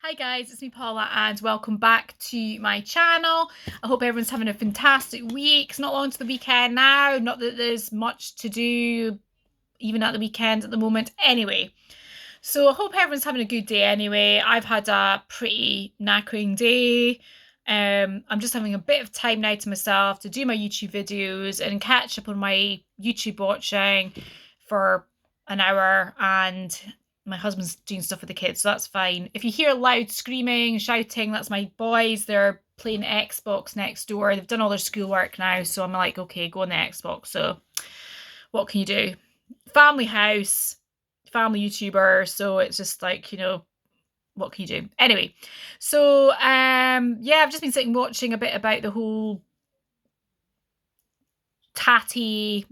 Hi guys, it's me Paula and welcome back to my channel. I hope everyone's having a fantastic week. It's not long to the weekend now, not that there's much to do even at the weekend at the moment anyway. So I hope everyone's having a good day anyway. I've had a pretty knackering day. I'm just having a bit of time now to myself to do my YouTube videos and catch up on my YouTube watching for an hour, and my husband's doing stuff with the kids, so that's fine. If you hear loud screaming, shouting, that's my boys. They're playing Xbox next door. They've done all their schoolwork now, so I'm like, okay, go on the Xbox. So what can you do? Family house, family YouTuber, so it's just like, what can you do? Anyway, so yeah, I've just been sitting watching a bit about the whole Tatty,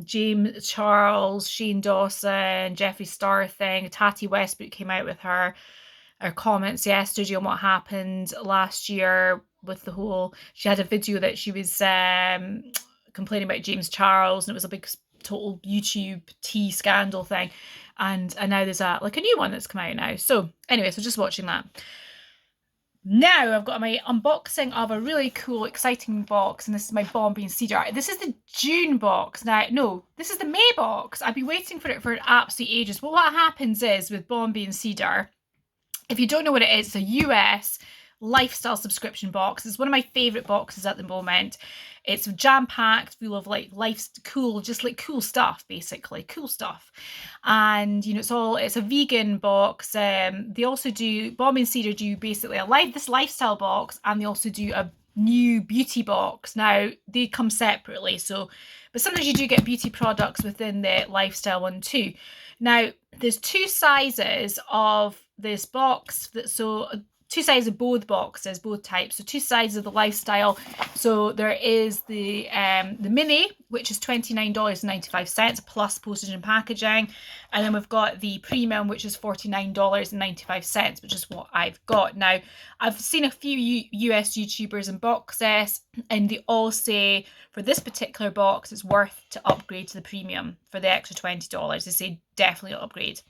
James Charles, Shane Dawson, Jeffree Star thing. Tati Westbrook came out with her comments yesterday on what happened last year with the whole. She had a video that she was complaining about James Charles, and it was a big total YouTube tea scandal thing. And now there's a new one that's come out now. So anyway, so just watching that. Now I've got my unboxing of a really cool, exciting box, and this is my Bombay and Cedar. This is the June box. Now, no, this is the May box. I've been waiting for it for absolute ages. But what happens is with Bombay and Cedar, if you don't know what it is, it's a US lifestyle subscription box. It's one of my favourite boxes at the moment. It's jam-packed full of life's cool, just like cool stuff, basically. Cool stuff. And it's a vegan box. They also do, Bombay and Cedar do basically this lifestyle box, and they also do a new beauty box. Now they come separately, but sometimes you do get beauty products within the lifestyle one too. Now there's two sizes of this box, so two sizes of both boxes, both types. So two sizes of the lifestyle. So there is the mini, which is $29.95 plus postage and packaging, and then we've got the premium, which is $49.95, which is what I've got. Now I've seen a few US YouTubers unbox this, and they all say for this particular box it's worth to upgrade to the premium for the extra $20. They say definitely upgrade.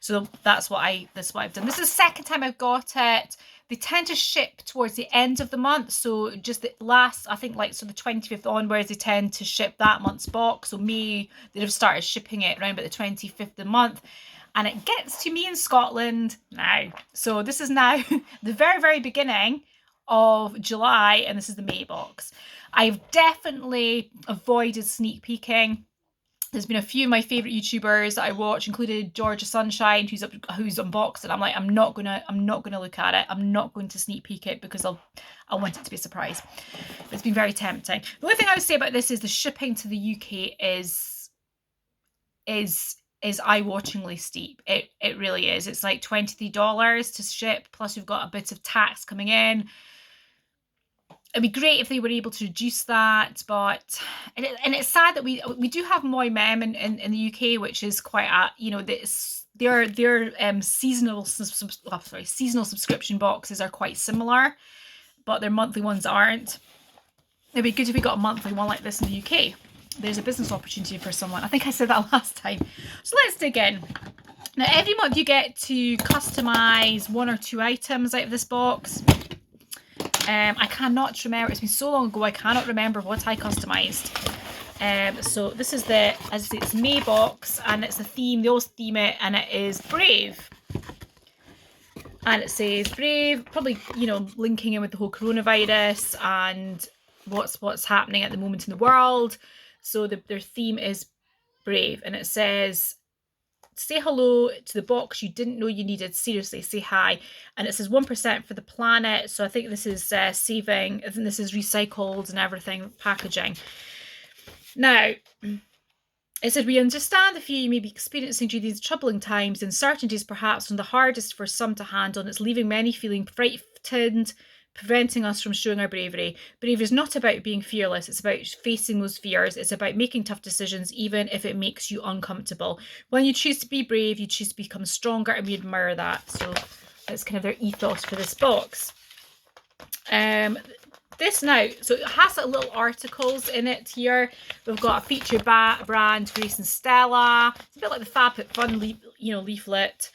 So that's what I've done. This is the second time I've got it. They tend to ship towards the end of the month. So just the last, I think the 25th onwards, they tend to ship that month's box. So May, they'd have started shipping it around about the 25th of the month. And it gets to me in Scotland now. So this is now the very, very beginning of July, and this is the May box. I've definitely avoided sneak peeking. There's been a few of my favourite YouTubers that I watch, including Georgia Sunshine, who's unboxed it. I'm like, I'm not gonna look at it. I'm not going to sneak peek it because I want it to be a surprise. It's been very tempting. The only thing I would say about this is the shipping to the UK is eye-watchingly steep. It really is. It's like $23 to ship, plus you've got a bit of tax coming in. It'd be great if they were able to reduce that, but it's sad that we do have Moi Mem in the UK, which is quite their seasonal subscription boxes are quite similar, but their monthly ones aren't. It'd be good if we got a monthly one like this in the UK. There's a business opportunity for someone. I think I said that last time. So let's dig in. Now every month you get to customize one or two items out of this box. I cannot remember. It's been so long ago. I cannot remember what I customized. So this is as I say, it's May box, and it's a theme. They always theme it, and it is brave. And it says brave, probably linking in with the whole coronavirus and what's happening at the moment in the world. So their theme is brave, and it says, say hello to the box you didn't know you needed. Seriously, say hi. And it says 1% for the planet. So I think this is saving. I think this is recycled and everything, packaging. Now, it said, we understand the fear you may be experiencing during these troubling times. Uncertainty is perhaps one of the hardest for some to handle, and it's leaving many feeling frightened, preventing us from showing our bravery. Bravery is not about being fearless. It's about facing those fears. It's about making tough decisions, even if it makes you uncomfortable. When you choose to be brave, you choose to become stronger, and we admire that. So that's kind of their ethos for this box. This now, so it has little articles in it here. We've got a featured brand, Grace and Stella. It's a bit like the Fab Fit Fun leaflet.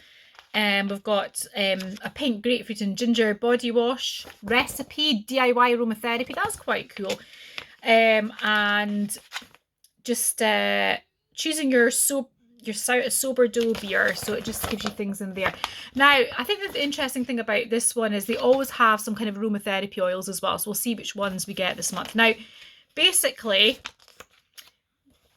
We've got a pink grapefruit and ginger body wash recipe, DIY aromatherapy. That's quite cool. And just choosing your sober dough beer, so it just gives you things in there. Now, I think the interesting thing about this one is they always have some kind of aromatherapy oils as well, so we'll see which ones we get this month. Now, basically,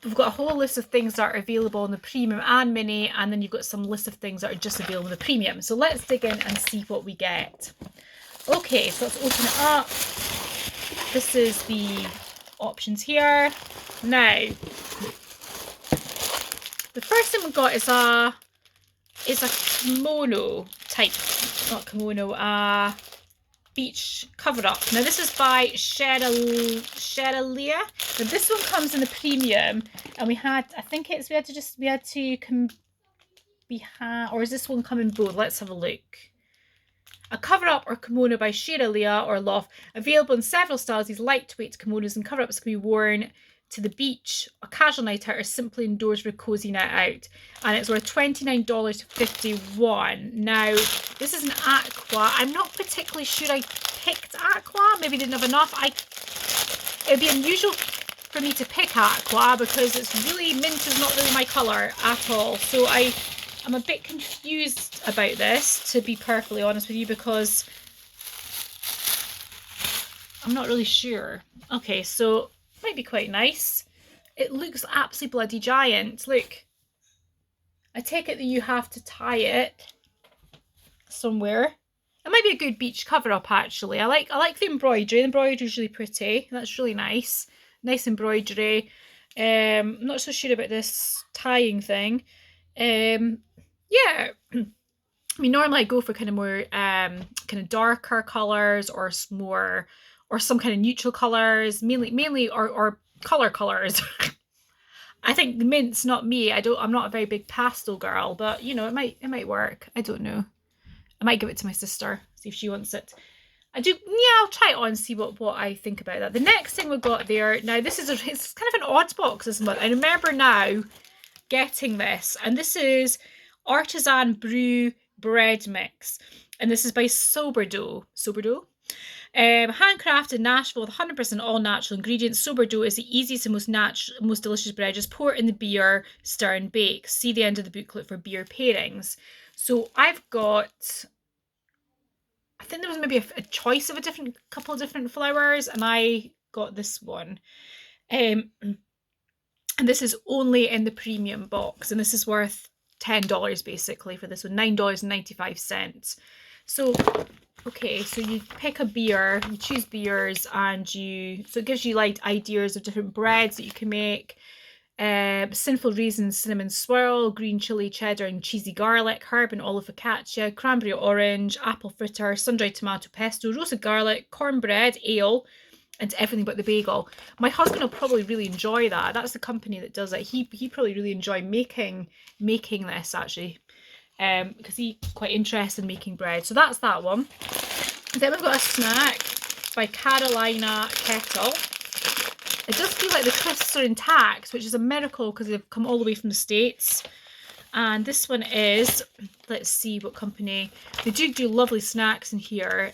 we've got a whole list of things that are available in the premium and mini, and then you've got some list of things that are just available in the premium. So let's dig in and see what we get. Okay, so let's open it up. This is the options here. Now, the first thing we've got is a kimono type, not kimono, beach cover up. Now this is by Citronelle. Now this one comes in the premium, and we had or is this one come in both? Let's have a look. A cover-up or kimono by Citronelle or Loft. Available in several styles, these lightweight kimonos and cover-ups can be worn to the beach, a casual night out, or simply indoors for a cozy night out. And it's worth $29.51. Now, this is an aqua. I'm not particularly sure I picked aqua. Maybe didn't have enough. It would be unusual for me to pick aqua because it's really, mint is not really my colour at all. So I'm a bit confused about this, to be perfectly honest with you, because I'm not really sure. Okay, so might be quite nice. It looks absolutely bloody giant. Look, I take it that you have to tie it somewhere. It might be a good beach cover up actually. I like the embroidery. The embroidery is really pretty. That's really nice. Nice embroidery. I'm not so sure about this tying thing. Yeah. I mean, normally I go for kind of more kind of darker colours or more, or some kind of neutral colours, mainly or colours. I think the mint's not me. I'm not a very big pastel girl, but you know, it might work. I don't know. I might give it to my sister, see if she wants it. I'll try it on and see what I think about that. The next thing we've got there, now it's kind of an odd box this month. I remember now getting this, and this is Artisan Brew Bread Mix, and this is by Sourdough. Handcrafted Nashville with 100% all natural ingredients. Sourdough is the easiest and most delicious bread. Just pour it in the beer, stir and bake. See the end of the booklet for beer pairings. So I've got, I think there was maybe a choice of a couple of different flours, and I got this one. And this is only in the premium box, and this is worth $10 basically for this one, $9.95. So okay, so you pick a beer, you choose beers, and so it gives you like ideas of different breads that you can make. Sinful Reasons cinnamon swirl, green chili cheddar and cheesy garlic, herb and olive focaccia, cranberry orange, apple fritter, sun-dried tomato pesto, roasted garlic, cornbread, ale, and everything but the bagel. My husband will probably really enjoy that. That's the company that does it. He probably really enjoy making this actually, because he's quite interested in making bread. So that's that one. Then we've got a snack by Carolina Kettle. It does feel like the crisps are intact, which is a miracle because they've come all the way from the States. And this one is, let's see what company. They do lovely snacks in here.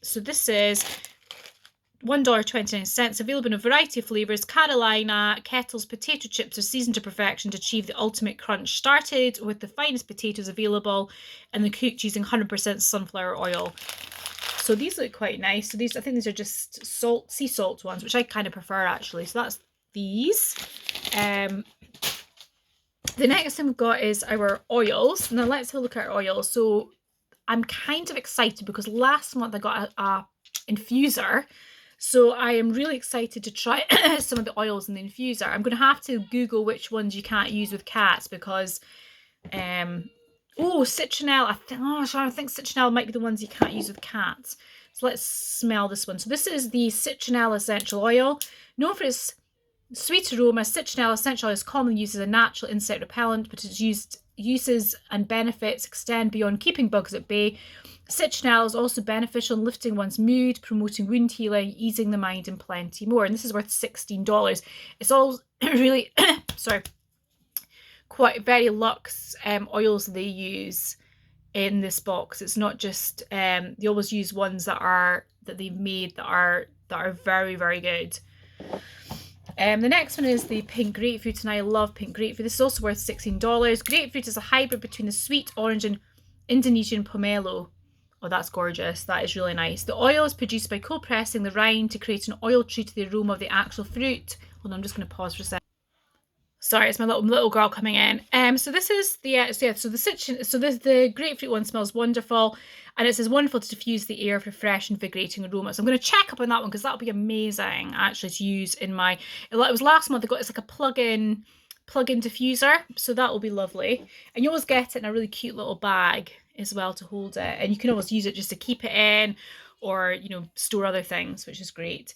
So this is $1.29, available in a variety of flavours. Carolina Kettles potato chips are seasoned to perfection to achieve the ultimate crunch. Started with the finest potatoes available and they're cooked using 100% sunflower oil. So these look quite nice. So I think these are just sea salt ones, which I kind of prefer actually. So that's these. The next thing we've got is our oils. Now let's have a look at our oils. So I'm kind of excited because last month I got a infuser. So I am really excited to try some of the oils in the infuser. I'm going to have to Google which ones you can't use with cats because, Citronelle. I think Citronelle might be the ones you can't use with cats. So let's smell this one. So this is the Citronelle Essential Oil. Known for its sweet aroma, Citronelle Essential Oil is commonly used as a natural insect repellent, but its uses and benefits extend beyond keeping bugs at bay. Citronelle is also beneficial in lifting one's mood, promoting wound healing, easing the mind, and plenty more. And this is worth $16. It's all really, quite very luxe oils they use. in this box. It's not just they always use ones that they've made that are very, very good. The next one is the pink grapefruit, and I love pink grapefruit. This is also worth $16. Grapefruit is a hybrid between the sweet orange and Indonesian pomelo. Oh, that's gorgeous. That is really nice. The oil is produced by cold pressing the rind to create an oil true to the aroma of the actual fruit. Hold on, I'm just going to pause for a second. Sorry, it's my little girl coming in. So this is the the grapefruit one smells wonderful, and it says wonderful to diffuse the air for fresh, invigorating aroma. So I'm going to check up on that one because that'll be amazing actually to use in my. It was last month. I got it's like a plug-in diffuser, so that will be lovely. And you always get it in a really cute little bag as well to hold it, and you can always use it just to keep it in, or store other things, which is great.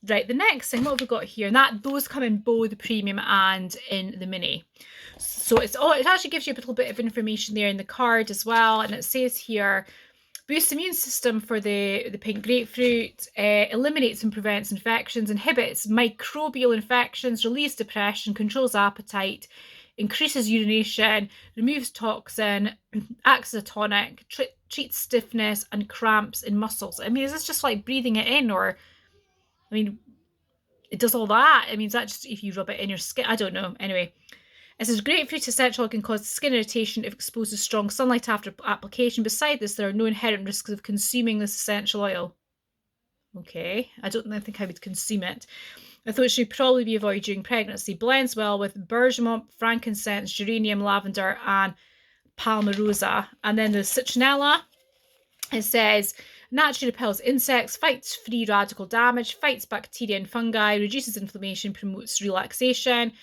Right, the next thing, what have we got here? And those come in both the premium and in the mini. So it actually gives you a little bit of information there in the card as well, and it says here, boosts immune system for the pink grapefruit, eliminates and prevents infections, inhibits microbial infections, relieves depression, controls appetite, increases urination, removes toxin, acts as a tonic, treats stiffness and cramps in muscles. I mean, is this just like breathing it in, or I mean, it does all that. I mean, is that just if you rub it in your skin? I don't know. Anyway, it says grapefruit essential oil can cause skin irritation if exposed to strong sunlight after application. Beside this, there are no inherent risks of consuming this essential oil. Okay, I think I would consume it. I thought it should probably be avoided during pregnancy. Blends well with bergamot, frankincense, geranium, lavender, and palmarosa. And then the citronella, it says naturally repels insects, fights free radical damage, fights bacteria and fungi, reduces inflammation, promotes relaxation.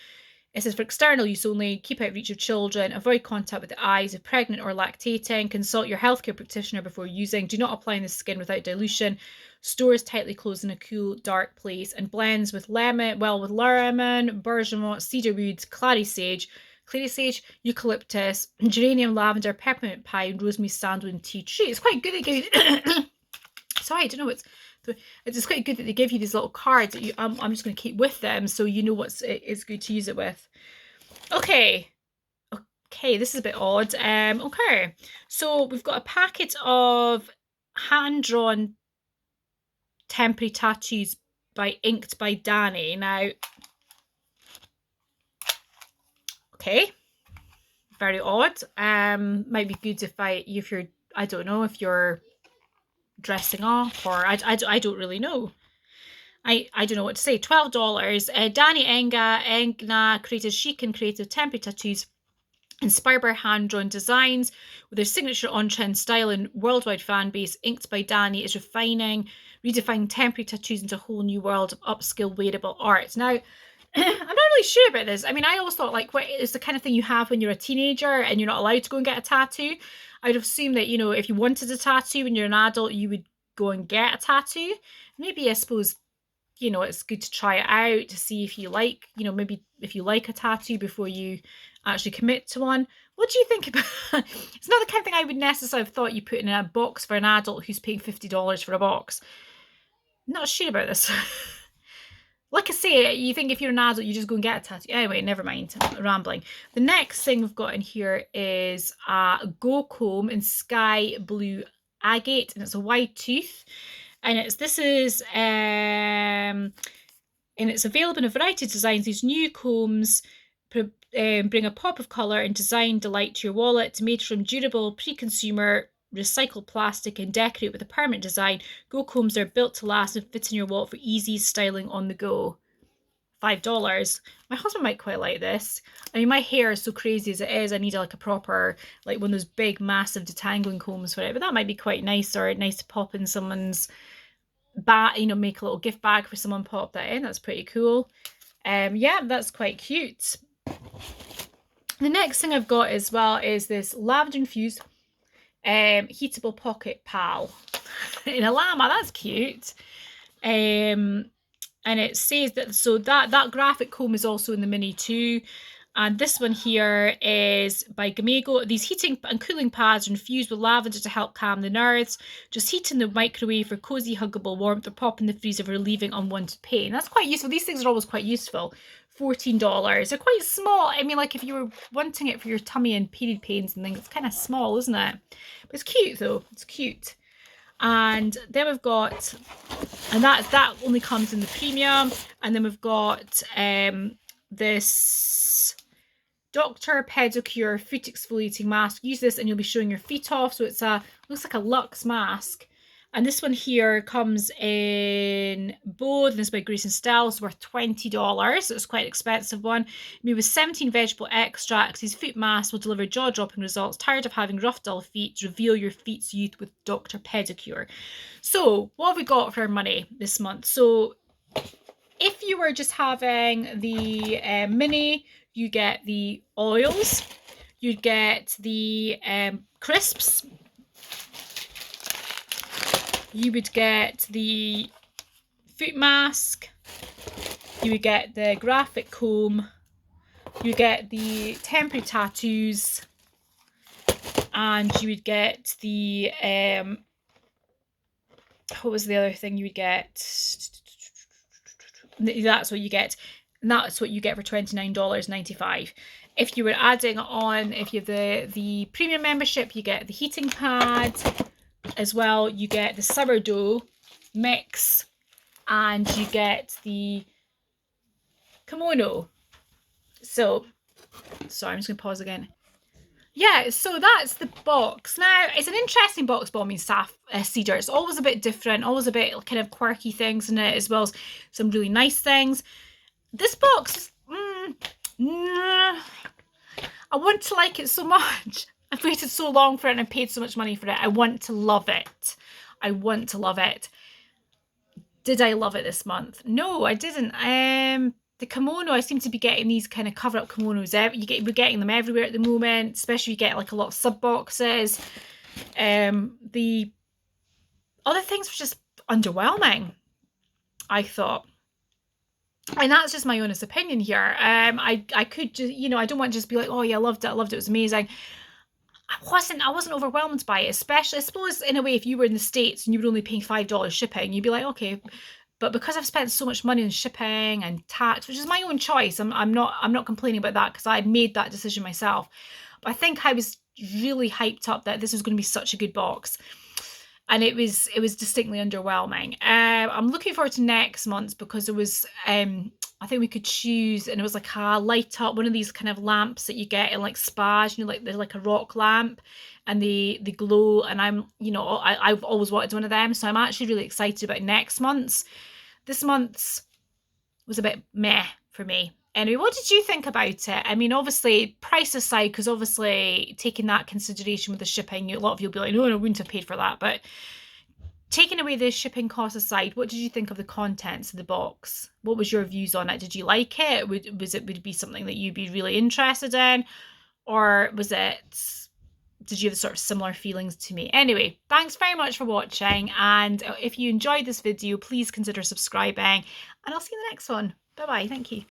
It says for external use only, keep out of reach of children, avoid contact with the eyes if pregnant or lactating, consult your healthcare practitioner before using, do not apply in the skin without dilution, stores tightly closed in a cool, dark place, and blends with lemon, bergamot, cedarwood, clary sage, eucalyptus, geranium, lavender, peppermint pine, rosemary, sandalwood, and tea tree. It's quite good at giving sorry, I don't know it's quite good that they give you these little cards that I'm just going to keep with them so you know it's good to use it with. Okay, this is a bit odd. Okay, so we've got a packet of hand-drawn temporary tattoos inked by Danny. Now, okay, very odd. Might be good if you're I don't know if you're dressing up, or I don't really know. I don't know what to say. $12. Danny Engna created chic and creative temporary tattoos inspired by hand-drawn designs with their signature on-trend style and worldwide fan base. Inked by Danny is redefining temporary tattoos into a whole new world of upscale wearable art. Now, I'm not really sure about this. I mean, I always thought, like, what is the kind of thing you have when you're a teenager and you're not allowed to go and get a tattoo? I'd assume that, if you wanted a tattoo when you're an adult, you would go and get a tattoo. Maybe, I suppose, it's good to try it out to see if you like, maybe if you like a tattoo before you actually commit to one. What do you think about It's not the kind of thing I would necessarily have thought you put in a box for an adult who's paying $50 for a box. Not sure about this. Like I say, you think if you're an adult, you just go and get a tattoo. Anyway, never mind. I'm rambling. The next thing we've got in here is a Go Comb in Sky Blue Agate, and it's a wide tooth. And it's available in a variety of designs. These new combs bring a pop of colour and design delight to your wallet. Made from durable, pre-consumer recycled plastic and decorate with a permanent design. Go combs are built to last and fit in your wallet for easy styling on the go. $5. My husband might quite like this. I mean, my hair is so crazy as it is. I need like a proper, like one of those big, massive detangling combs for it. But that might be quite nice, or nice to pop in someone's bag, make a little gift bag for someone, pop that in. That's pretty cool. Yeah, that's quite cute. The next thing I've got as well is this lavender infused heatable pocket pal in a llama. That's cute. And it says that that graphic comb is also in the mini too, And this one here is by Gamego. These heating and cooling pads are infused with lavender to help calm the nerves. Just heat in the microwave for cozy, huggable warmth, or pop in the freezer for relieving unwanted pain. That's quite useful. These things are always quite useful. $14. They're quite small. I mean, like if you were wanting it for your tummy and period pains and things, it's kind of small, isn't it? But it's cute though. It's cute. And then we've got, and that only comes in the premium. And then we've got this Dr. Pedicure Foot Exfoliating Mask. Use this and you'll be showing your feet off. So it's looks like a luxe mask. And this one here comes in both. This is by Grace and Style. It's worth $20. So it's quite an expensive one. Made with 17 vegetable extracts. These foot masks will deliver jaw-dropping results. Tired of having rough, dull feet? Reveal your feet's youth with Dr. Pedicure. So what have we got for our money this month? So if you were just having the mini, you get the oils, you'd get the crisps, you would get the foot mask, you would get the graphic comb, you get the temporary tattoos, and you would get the what was the other thing you would get? That's what you get. And that's what you get for $29.95. If you were adding on, if you have the premium membership, you get the heating pad as well. You get the sourdough mix and you get the kimono. So, sorry, I'm just going to pause again. Yeah, so that's the box. Now, it's an interesting box, Bombay and Cedar. It's always a bit different, always a bit kind of quirky things in it, as well as some really nice things. This box, I want to like it so much. I've waited so long for it and I paid so much money for it. I want to love it. I want to love it. Did I love it this month? No, I didn't. The kimono, I seem to be getting these kind of cover-up kimonos. We're getting them everywhere at the moment, especially you get like a lot of sub-boxes. The other things were just underwhelming, I thought. And that's just my honest opinion here. I could just, you know, I don't want to just be like, oh yeah, I loved it, it was amazing. I wasn't overwhelmed by it, especially, I suppose, in a way, if you were in the States and you were only paying $5 shipping, you'd be like, okay. But because I've spent so much money on shipping and tax, which is my own choice, I'm not complaining about that because I had made that decision myself. But I think I was really hyped up that this was going to be such a good box. And it was distinctly underwhelming. I'm looking forward to next month's because there was, I think we could choose, and it was like a light up, one of these kind of lamps that you get in like spas, you know, like they're like a rock lamp and they glow. And I'm, you know, I've always wanted one of them. So I'm actually really excited about next month's. This month's was a bit meh for me. Anyway, what did you think about it? I mean, obviously, price aside, because obviously taking that consideration with the shipping, a lot of you will be like, no, I wouldn't have paid for that. But taking away the shipping cost aside, what did you think of the contents of the box? What was your views on it? Did you like it? Would it be something that you'd be really interested in? Or did you have sort of similar feelings to me? Anyway, thanks very much for watching. And if you enjoyed this video, please consider subscribing. And I'll see you in the next one. Bye-bye. Thank you.